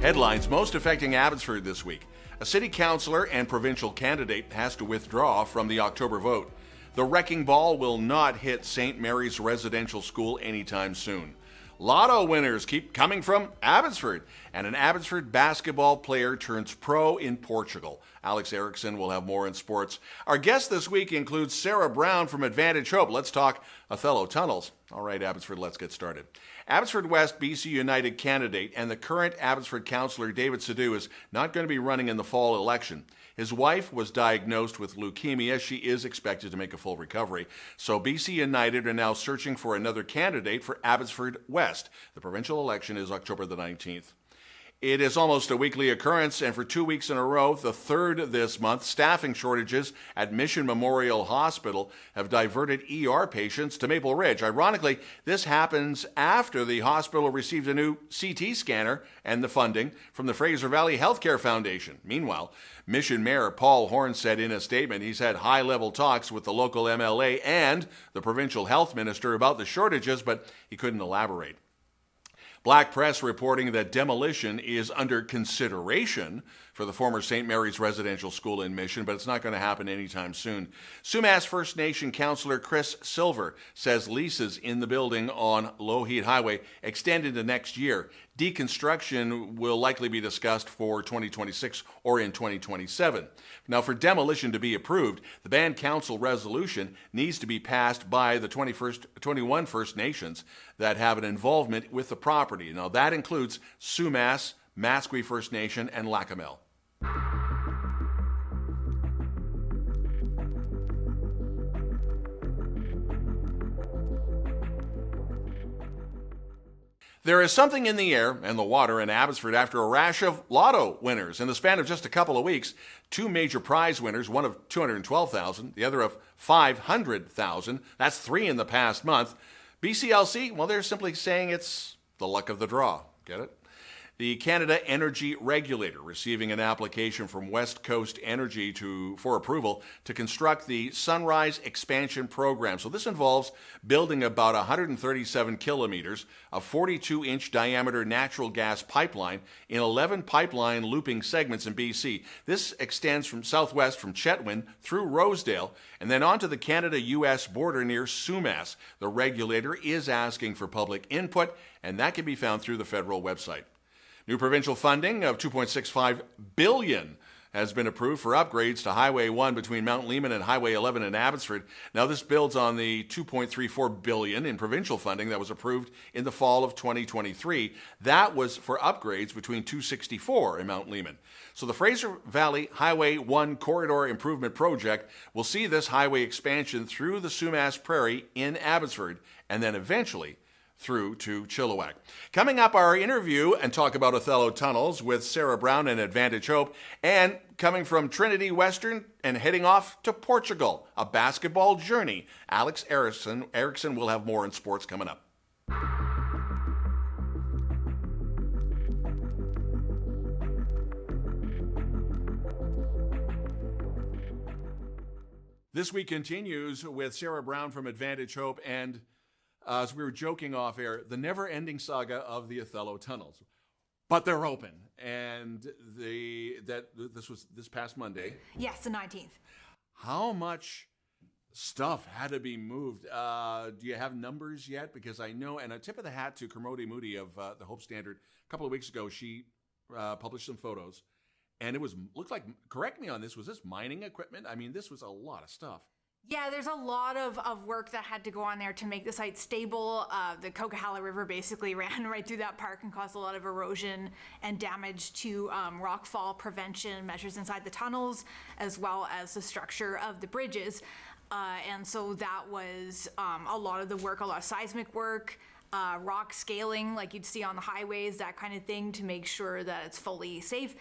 Headlines most affecting Abbotsford this week. A city councilor and provincial candidate has to withdraw from the October vote. The wrecking ball will not hit St. Mary's Residential School anytime soon. Lotto winners keep coming from Abbotsford, and an Abbotsford basketball player turns pro in Portugal. Alex Eriksson will have more in sports. Our guest this week includes Sarah Brown from Advantage Hope. Let's talk Othello Tunnels. All right, Abbotsford, let's get started. Abbotsford West BC United candidate and the current Abbotsford councillor David Sidhu is not going to be running in the fall election. His wife was diagnosed with leukemia. She is expected to make a full recovery. So BC United are now searching for another candidate for Abbotsford West. The provincial election is October the 19th. It is almost a weekly occurrence, and for 2 weeks in a row, the third this month, staffing shortages at Mission Memorial Hospital have diverted ER patients to Maple Ridge. Ironically, this happens after the hospital received a new CT scanner and the funding from the Fraser Valley Healthcare Foundation. Meanwhile, Mission Mayor Paul Horn said in a statement he's had high-level talks with the local MLA and the provincial health minister about the shortages, but he couldn't elaborate. Black press reporting that demolition is under consideration for the former St. Mary's Residential School in Mission, but it's not going to happen anytime soon. Sumas First Nation Councillor Chris Silver says leases in the building on Lougheed Highway extend into next year. Deconstruction will likely be discussed for 2026 or in 2027. Now, for demolition to be approved, the Band Council resolution needs to be passed by the 21 First Nations that have an involvement with the property. Now, that includes Sumas, Masqui First Nation, and Lackamel. There is something in the air and the water in Abbotsford after a rash of Lotto winners. In the span of just a couple of weeks, two major prize winners, one of $212,000, the other of $500,000. That's three in the past month. BCLC, well, they're simply saying it's the luck of the draw. Get it? The Canada Energy Regulator receiving an application from West Coast Energy for approval to construct the Sunrise Expansion Program. So this involves building about 137 kilometers of 42-inch diameter natural gas pipeline in 11 pipeline looping segments in BC. This extends from southwest from Chetwynd through Rosedale and then onto the Canada-US border near Sumas. The regulator is asking for public input, and that can be found through the federal website. New provincial funding of $2.65 billion has been approved for upgrades to Highway 1 between Mount Lehman and Highway 11 in Abbotsford. Now, this builds on the $2.34 billion in provincial funding that was approved in the fall of 2023. That was for upgrades between 264 and Mount Lehman. So the Fraser Valley Highway 1 Corridor Improvement Project will see this highway expansion through the Sumas Prairie in Abbotsford and then eventually through to Chilliwack. Coming up, our interview and talk about Othello Tunnels with Sarah Brown and Advantage Hope, and coming from Trinity Western and heading off to Portugal, a basketball journey. Alex Eriksson will have more in sports coming up. This week continues with Sarah Brown from Advantage Hope and as we were joking off air, the never-ending saga of the Othello Tunnels. But they're open, and this was this past Monday. Yes, the 19th. How much stuff had to be moved? Do you have numbers yet? Because I know, and a tip of the hat to Kermode Moody of the Hope Standard. A couple of weeks ago, she published some photos, and it looked like, correct me on this, was this mining equipment? I mean, this was a lot of stuff. Yeah, there's a lot of work that had to go on there to make the site stable. The Coquihalla River basically ran right through that park and caused a lot of erosion and damage to rockfall prevention measures inside the tunnels, as well as the structure of the bridges. And so that was a lot of the work, a lot of seismic work, rock scaling like you'd see on the highways, that kind of thing, to make sure that it's fully safe.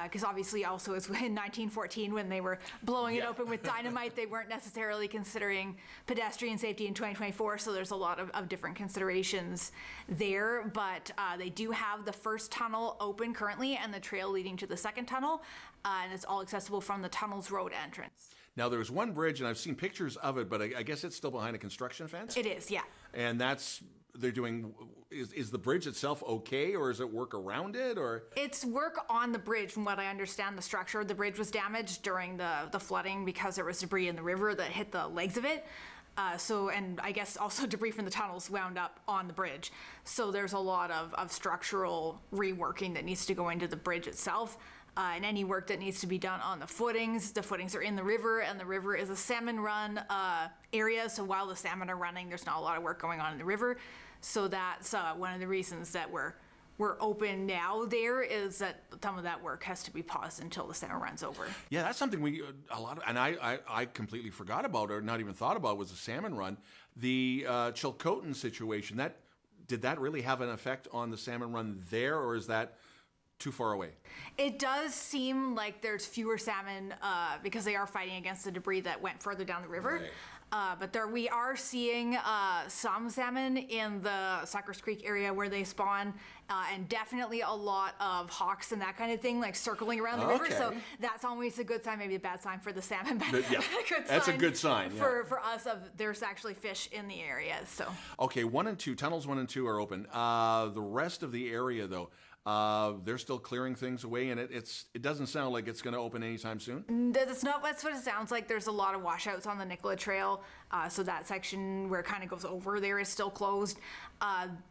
Because obviously also as in 1914 when they were blowing it open with dynamite, they weren't necessarily considering pedestrian safety in 2024. So there's a lot of different considerations there. But they do have the first tunnel open currently and the trail leading to the second tunnel. And it's all accessible from the tunnel's road entrance. Now, there's one bridge, and I've seen pictures of it, but I guess it's still behind a construction fence? It is, yeah. And they're doing, is the bridge itself okay, or is it work around it, or? It's work on the bridge, from what I understand. The structure of the bridge was damaged during the flooding because there was debris in the river that hit the legs of it. And I guess also debris from the tunnels wound up on the bridge. So there's a lot of structural reworking that needs to go into the bridge itself. And any work that needs to be done on the footings. The footings are in the river, and the river is a salmon run area. So while the salmon are running, there's not a lot of work going on in the river. So that's one of the reasons that we're open now there, is that some of that work has to be paused until the salmon runs over. Yeah, that's something I completely forgot about, or not even thought about, was the salmon run. The Chilcotin situation, did that really have an effect on the salmon run there, or is that too far away? It does seem like there's fewer salmon because they are fighting against the debris that went further down the river. Right. But we are seeing some salmon in the Suckers Creek area where they spawn, and definitely a lot of hawks and that kind of thing, like circling around the river. So that's always a good sign, maybe a bad sign for the salmon, but yeah, that's a good sign. For us, there's actually fish in the area. So okay, tunnels 1 and 2 are open. The rest of the area, though, they're still clearing things away, and it doesn't sound like it's going to open anytime soon. That's what it sounds like. There's a lot of washouts on the Nicola Trail, so that section where it kind of goes over there is still closed.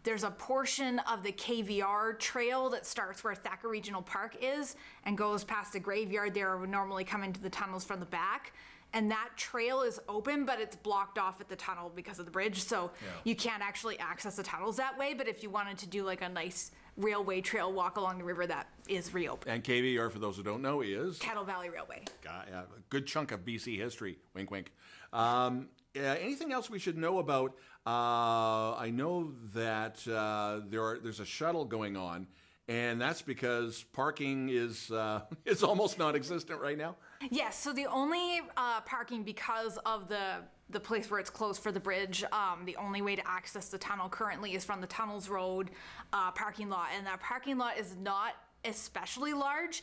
There's a portion of the KVR trail that starts where Thacker Regional Park is and goes past the graveyard there. We normally come into the tunnels from the back. And that trail is open, but it's blocked off at the tunnel because of the bridge. So you can't actually access the tunnels that way. But if you wanted to do like a nice railway trail walk along the river, that is reopened. And KVR, for those who don't know, is? Kettle Valley Railway. A good chunk of BC history. Wink, wink. Anything else we should know about? I know that there's a shuttle going on, and that's because parking is almost non-existent right now. Yes, so the only parking, because of the place where it's closed for the bridge, the only way to access the tunnel currently is from the Tunnels Road parking lot, and that parking lot is not especially large.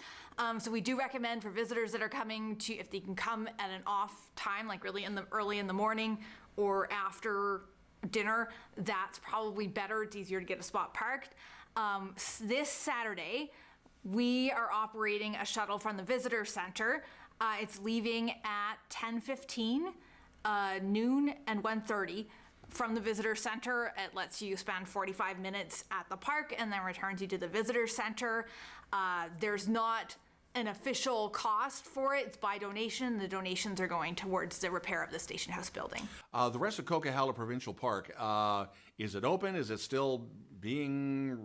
So we do recommend for visitors that are coming to, if they can come at an off time, like really early in the morning or after dinner, that's probably better. It's easier to get a spot parked. This Saturday, we are operating a shuttle from the visitor center. It's leaving at 10:15, noon, and 1:30 from the visitor center. It lets you spend 45 minutes at the park and then returns you to the visitor center. There's not an official cost for it. It's by donation. The donations are going towards the repair of the station house building. The rest of Coquihalla Provincial Park, is it open? Is it still being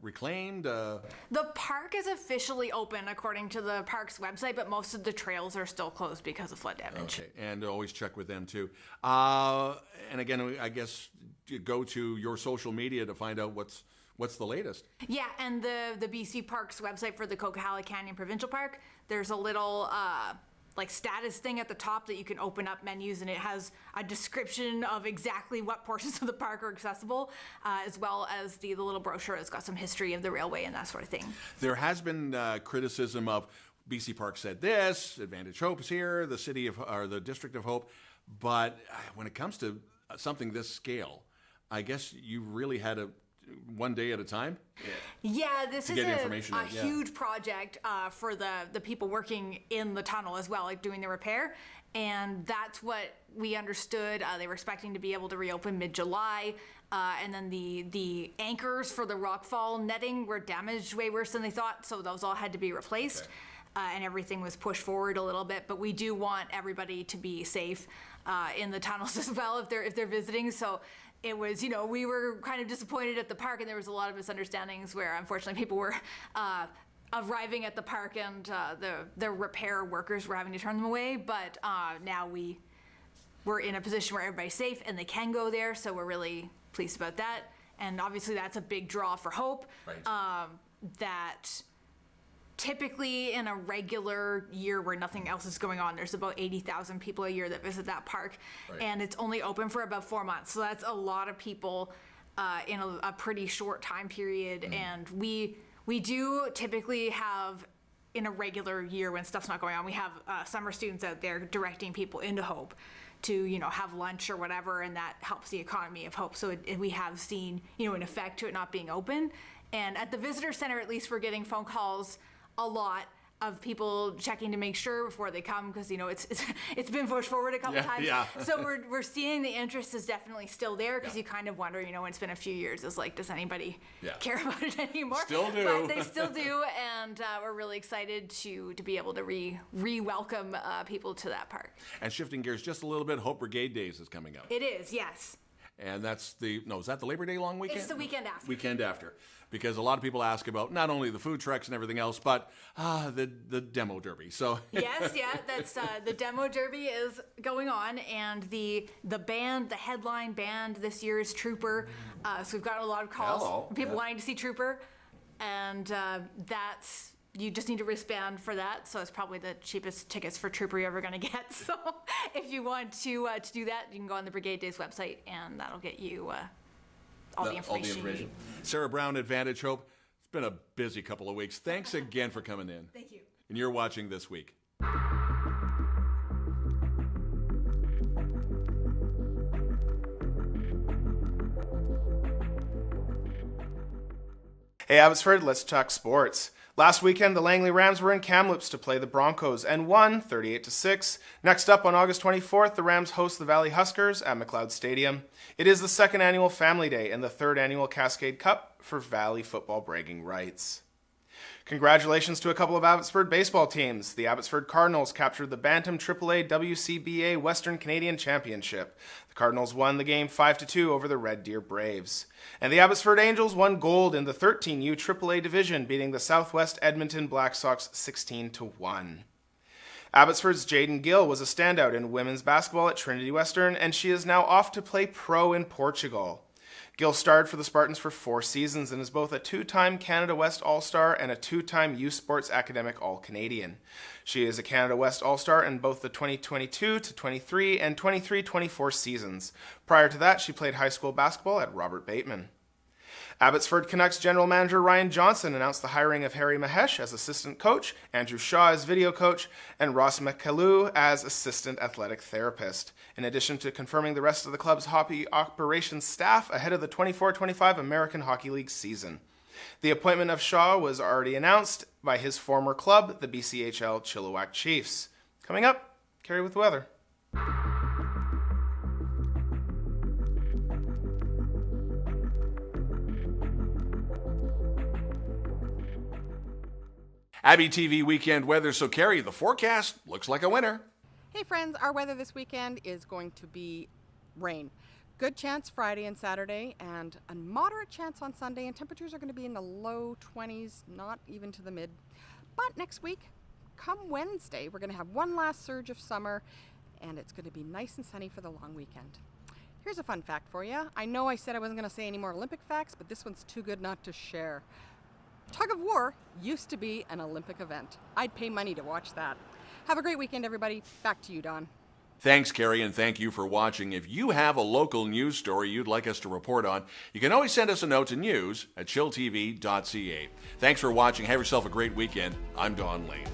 reclaimed? The park is officially open according to the park's website, but most of the trails are still closed because of flood damage. Okay, and always check with them too. And again, I guess you go to your social media to find out what's the latest. Yeah, and the BC Parks website for the Coquihalla Canyon Provincial Park, there's a little status thing at the top that you can open up menus, and it has a description of exactly what portions of the park are accessible, as well as the little brochure has got some history of the railway and that sort of thing. There has been criticism of BC Park said this, Advantage Hope's here, the District of Hope, but when it comes to something this scale, I guess you really had to one day at a time? Yeah, this is a huge project for the people working in the tunnel as well, like doing the repair. And that's what we understood. They were expecting to be able to reopen mid-July. And then the anchors for the rockfall netting were damaged way worse than they thought. So those all had to be replaced. Okay. And everything was pushed forward a little bit. But we do want everybody to be safe in the tunnels as well if they're visiting. So it was, we were kind of disappointed at the park, and there was a lot of misunderstandings where, unfortunately, people were arriving at the park, and the repair workers were having to turn them away. But now we're in a position where everybody's safe, and they can go there, so we're really pleased about that. And obviously, that's a big draw for Hope. Right. That typically in a regular year where nothing else is going on, there's about 80,000 people a year that visit that park. Right. And it's only open for about 4 months. So that's a lot of people in a pretty short time period. And we do typically have in a regular year when stuff's not going on, we have summer students out there directing people into Hope to, have lunch or whatever, and that helps the economy of Hope. So we have seen, an effect to it not being open. And at the visitor center, at least, we're getting phone calls a lot of people checking to make sure before they come, because it's been pushed forward a couple times. Yeah. So we're seeing the interest is definitely still there, because you kind of wonder, when it's been a few years, it's like, does anybody care about it anymore? Still do. But they still do, and we're really excited to be able to re-welcome people to that park. And shifting gears just a little bit, Hope Brigade Days is coming up. It is, yes. And is that the Labor Day long weekend? It's the weekend after. Weekend after. Because a lot of people ask about not only the food trucks and everything else, but the demo derby. So yes, that's the demo derby is going on, and the band, the headline band this year is Trooper. So we've got a lot of calls from people wanting to see Trooper, and you just need a wristband for that. So it's probably the cheapest tickets for Trooper you're ever going to get. So if you want to do that, you can go on the Brigade Days website, and that'll get you all the information you need. Sarah Brown, Advantage Hope. It's been a busy couple of weeks. Thanks again for coming in. Thank you. And you're watching This Week. Hey Abbotsford, let's talk sports. Last weekend, the Langley Rams were in Kamloops to play the Broncos and won 38-6. Next up on August 24th, the Rams host the Valley Huskers at McLeod Stadium. It is the second annual Family Day and the third annual Cascade Cup for Valley football bragging rights. Congratulations to a couple of Abbotsford baseball teams. The Abbotsford Cardinals captured the Bantam AAA WCBA Western Canadian Championship. The Cardinals won the game 5-2 over the Red Deer Braves. And the Abbotsford Angels won gold in the 13U AAA division, beating the Southwest Edmonton Black Sox 16-1. Abbotsford's Jaden Gill was a standout in women's basketball at Trinity Western, and she is now off to play pro in Portugal. Gill starred for the Spartans for 4 seasons and is both a 2-time Canada West All-Star and a 2-time Youth Sports Academic All-Canadian. She is a Canada West All-Star in both the 2022-23 and 23-24 seasons. Prior to that, she played high school basketball at Robert Bateman. Abbotsford Canucks General Manager Ryan Johnson announced the hiring of Harry Mahesh as assistant coach, Andrew Shaw as video coach, and Ross McCalloo as assistant athletic therapist, in addition to confirming the rest of the club's hockey operations staff ahead of the 24-25 American Hockey League season. The appointment of Shaw was already announced by his former club, the BCHL Chilliwack Chiefs. Coming up, Cari with weather. abbyTV weekend weather. So, Cari, the forecast looks like a winner. Hey friends, our weather this weekend is going to be rain. Good chance Friday and Saturday, and a moderate chance on Sunday, and temperatures are going to be in the low 20s, not even to the mid. But next week, come Wednesday, we're going to have one last surge of summer, and it's going to be nice and sunny for the long weekend. Here's a fun fact for you. I know I said I wasn't going to say any more Olympic facts, but this one's too good not to share. Tug of war used to be an Olympic event. I'd pay money to watch that. Have a great weekend, everybody. Back to you, Don. Thanks, Cari, and thank you for watching. If you have a local news story you'd like us to report on, you can always send us a note to news@chilltv.ca. Thanks for watching. Have yourself a great weekend. I'm Don Lehn.